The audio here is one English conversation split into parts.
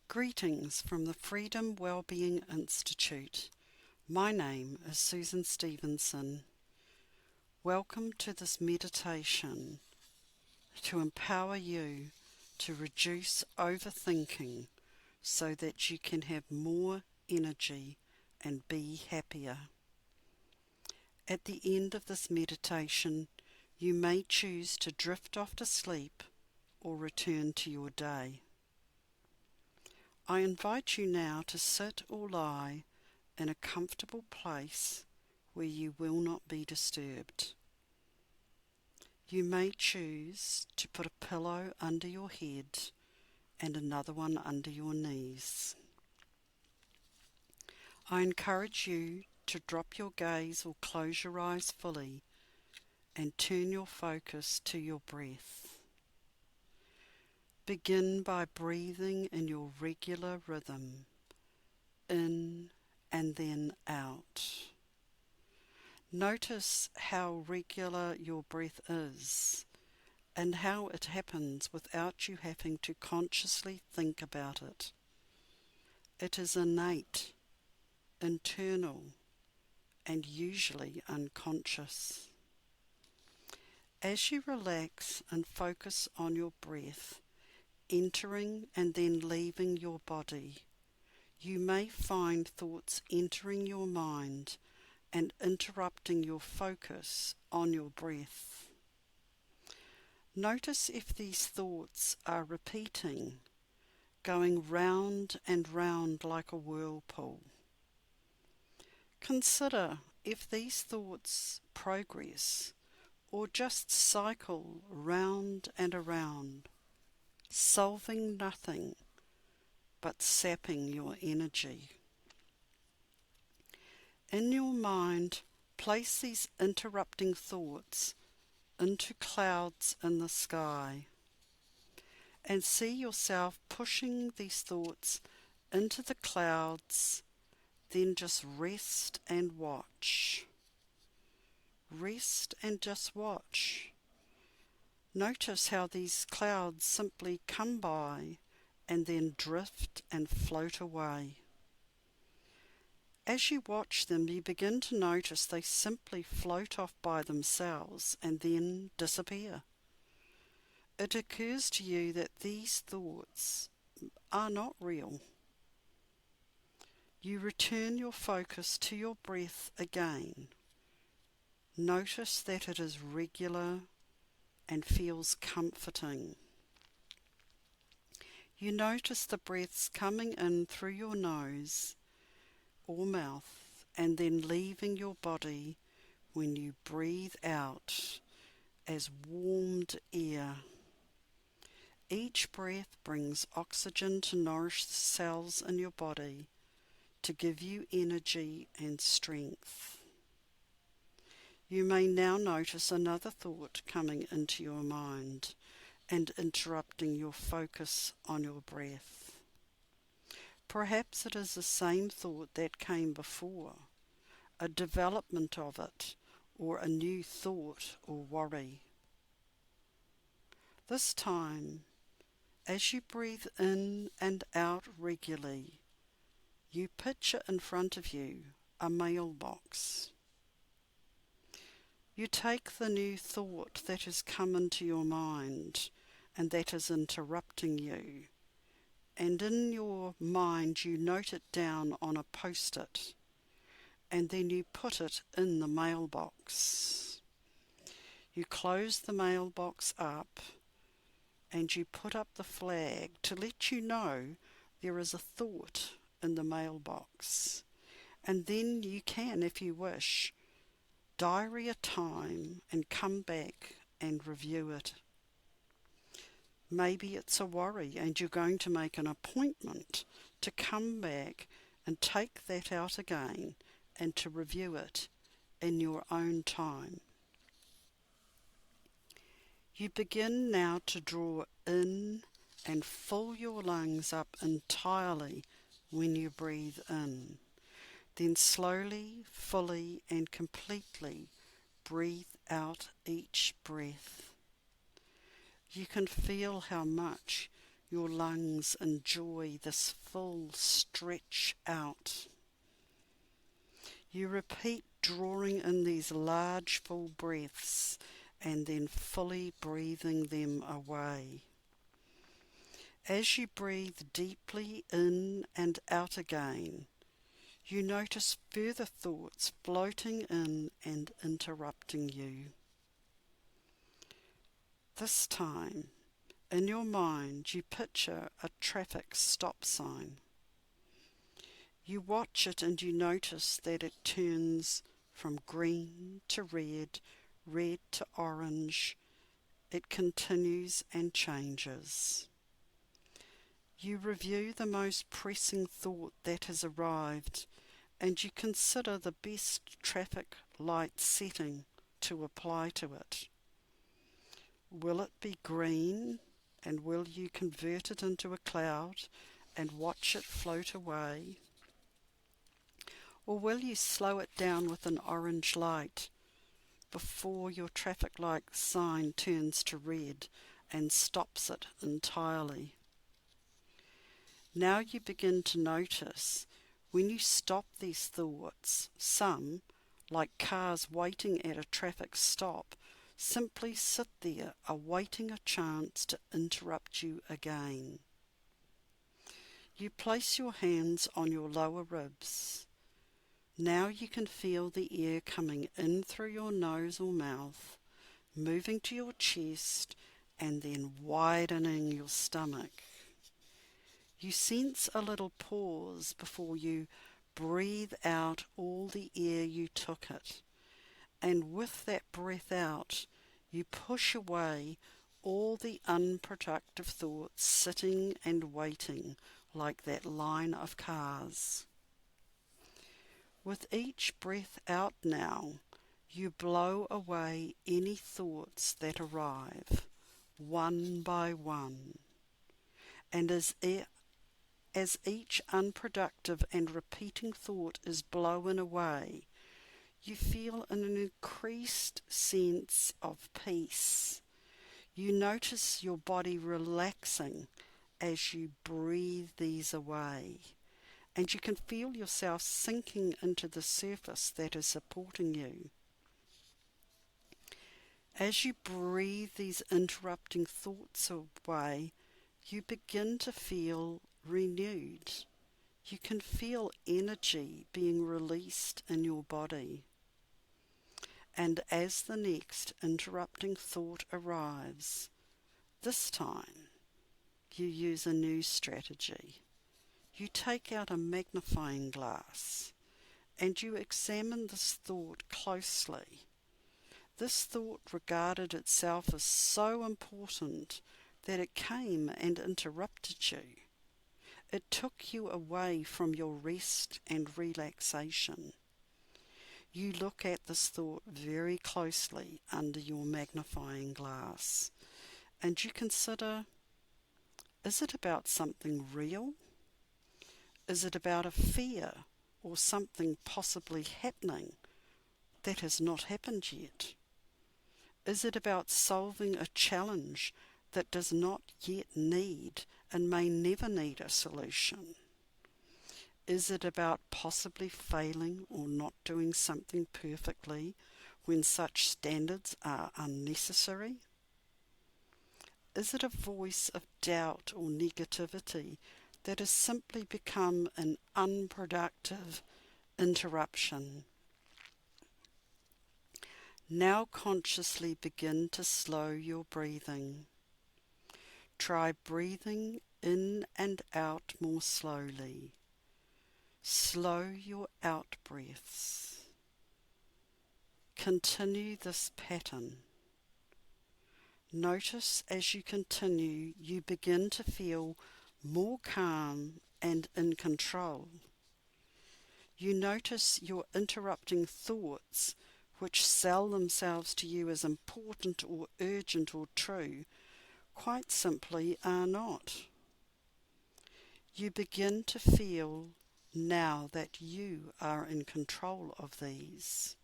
Greetings from the Freedom Wellbeing Institute. My name is Susan Stevenson. Welcome to this meditation to empower you to reduce overthinking so that you can have more energy and be happier. At the end of this meditation, you may choose to drift off to sleep or return to your day. I invite you now to sit or lie in a comfortable place where you will not be disturbed. You may choose to put a pillow under your head and another one under your knees. I encourage you to drop your gaze or close your eyes fully and turn your focus to your breath. Begin by breathing in your regular rhythm, in and then out. Notice how regular your breath is and how it happens without you having to consciously think about it. It is innate, internal, and usually unconscious. As you relax and focus on your breath, entering and then leaving your body, you may find thoughts entering your mind and interrupting your focus on your breath. Notice if these thoughts are repeating, going round and round like a whirlpool. Consider if these thoughts progress or just cycle round and around, solving nothing but sapping your energy. In your mind, place these interrupting thoughts into clouds in the sky and see yourself pushing these thoughts into the clouds, then just rest and watch. Rest and just watch. Notice how these clouds simply come by and then drift and float away. As you watch them, you begin to notice they simply float off by themselves and then disappear. It occurs to you that these thoughts are not real. You return your focus to your breath again. Notice that it is regular and feels comforting. You notice the breaths coming in through your nose or mouth and then leaving your body when you breathe out as warmed air. Each breath brings oxygen to nourish the cells in your body to give you energy and strength. You may now notice another thought coming into your mind and interrupting your focus on your breath. Perhaps it is the same thought that came before, a development of it, or a new thought or worry. This time, as you breathe in and out regularly, you picture in front of you a mailbox. You take the new thought that has come into your mind and that is interrupting you, and in your mind you note it down on a post-it, and then you put it in the mailbox. You close the mailbox up and you put up the flag to let you know there is a thought in the mailbox. And then you can, if you wish, diary a time and come back and review it. Maybe it's a worry and you're going to make an appointment to come back and take that out again and to review it in your own time. You begin now to draw in and fill your lungs up entirely when you breathe in. Then slowly, fully and completely breathe out each breath. You can feel how much your lungs enjoy this full stretch out. You repeat drawing in these large full breaths and then fully breathing them away. As you breathe deeply in and out again, you notice further thoughts floating in and interrupting you. This time, in your mind, you picture a traffic stop sign. You watch it and you notice that it turns from green to red, red to orange. It continues and changes. You review the most pressing thought that has arrived and you consider the best traffic light setting to apply to it. Will it be green, and will you convert it into a cloud and watch it float away? Or will you slow it down with an orange light before your traffic light sign turns to red and stops it entirely? Now you begin to notice when you stop these thoughts, some, like cars waiting at a traffic stop, simply sit there awaiting a chance to interrupt you again. You place your hands on your lower ribs. Now you can feel the air coming in through your nose or mouth, moving to your chest, and then widening your stomach. You sense a little pause before you breathe out all the air you took it. And with that breath out, you push away all the unproductive thoughts sitting and waiting like that line of cars. With each breath out now, you blow away any thoughts that arrive, one by one. And as each unproductive and repeating thought is blown away, you feel an increased sense of peace. You notice your body relaxing as you breathe these away, and you can feel yourself sinking into the surface that is supporting you. As you breathe these interrupting thoughts away, you begin to feel renewed. You can feel energy being released in your body. And as the next interrupting thought arrives, this time you use a new strategy. You take out a magnifying glass and you examine this thought closely. This thought regarded itself as so important that it came and interrupted you. It took you away from your rest and relaxation. You look at this thought very closely under your magnifying glass and you consider, is it about something real? Is it about a fear or something possibly happening that has not happened yet? Is it about solving a challenge that does not yet need and may never need a solution? Is it about possibly failing or not doing something perfectly when such standards are unnecessary? Is it a voice of doubt or negativity that has simply become an unproductive interruption? Now consciously begin to slow your breathing. Try breathing in and out more slowly. Slow your out breaths. Continue this pattern. Notice as you continue, you begin to feel more calm and in control. You notice your interrupting thoughts, which sell themselves to you as important or urgent or true, quite simply are not. You begin to feel now that you are in control of these.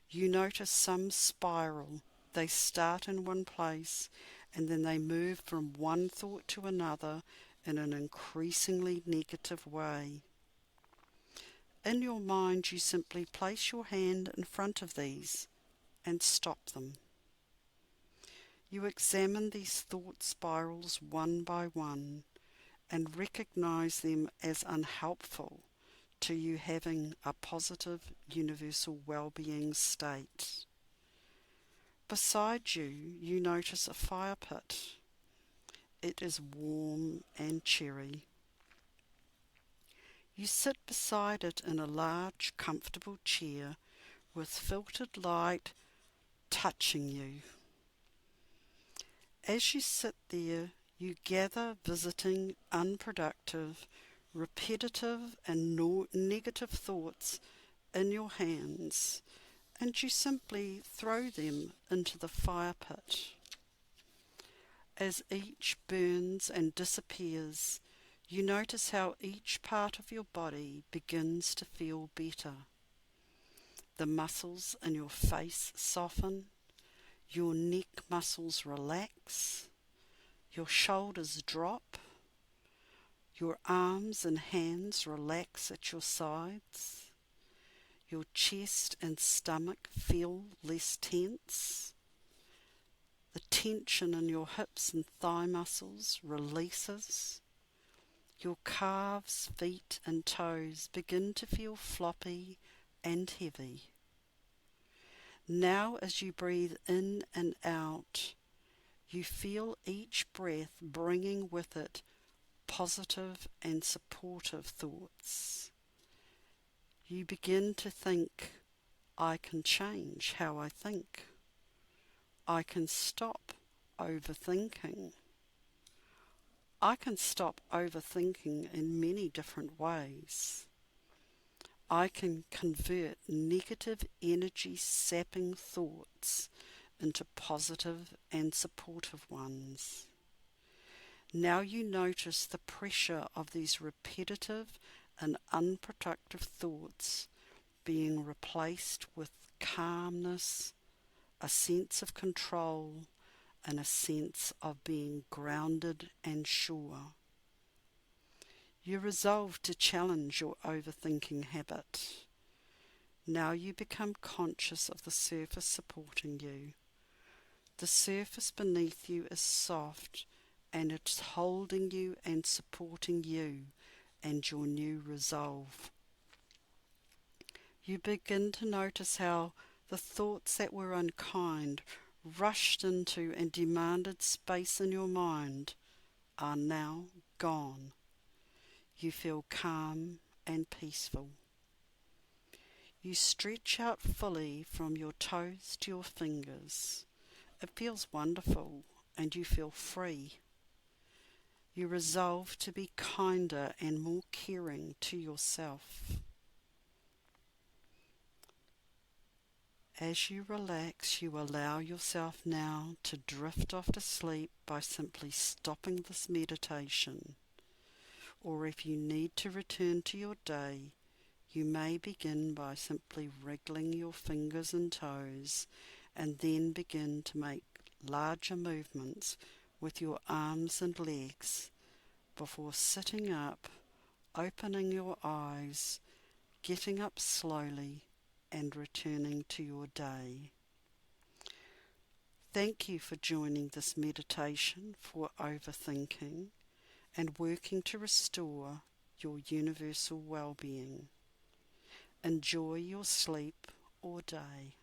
You notice some spiral. They start in one place and then they move from one thought to another in an increasingly negative way. In your mind, you simply place your hand in front of these and stop them. You examine these thought spirals one by one and recognize them as unhelpful to you having a positive universal well-being state. Beside you, you notice a fire pit. It is warm and cheery. You sit beside it in a large, comfortable chair with filtered light touching you. As you sit there, you gather visiting, unproductive, repetitive and negative thoughts in your hands, and you simply throw them into the fire pit. As each burns and disappears, you notice how each part of your body begins to feel better. The muscles in your face soften, your neck muscles relax, your shoulders drop, your arms and hands relax at your sides, your chest and stomach feel less tense, the tension in your hips and thigh muscles releases, your calves, feet and toes begin to feel floppy and heavy. Now as you breathe in and out, you feel each breath bringing with it positive and supportive thoughts. You begin to think, I can change how I think. I can stop overthinking. I can stop overthinking in many different ways. I can convert negative energy sapping thoughts into positive and supportive ones. Now you notice the pressure of these repetitive and unproductive thoughts being replaced with calmness, a sense of control, and a sense of being grounded and sure. You resolve to challenge your overthinking habit. Now you become conscious of the surface supporting you. The surface beneath you is soft and it's holding you and supporting you and your new resolve. You begin to notice how the thoughts that were unkind, rushed into and demanded space in your mind, are now gone. You feel calm and peaceful. You stretch out fully from your toes to your fingers. It feels wonderful and you feel free. You resolve to be kinder and more caring to yourself. As you relax, you allow yourself now to drift off to sleep by simply stopping this meditation. Or if you need to return to your day, you may begin by simply wriggling your fingers and toes and then begin to make larger movements with your arms and legs before sitting up, opening your eyes, getting up slowly and returning to your day. Thank you for joining this meditation for overthinking and working to restore your universal well-being. Enjoy your sleep or day.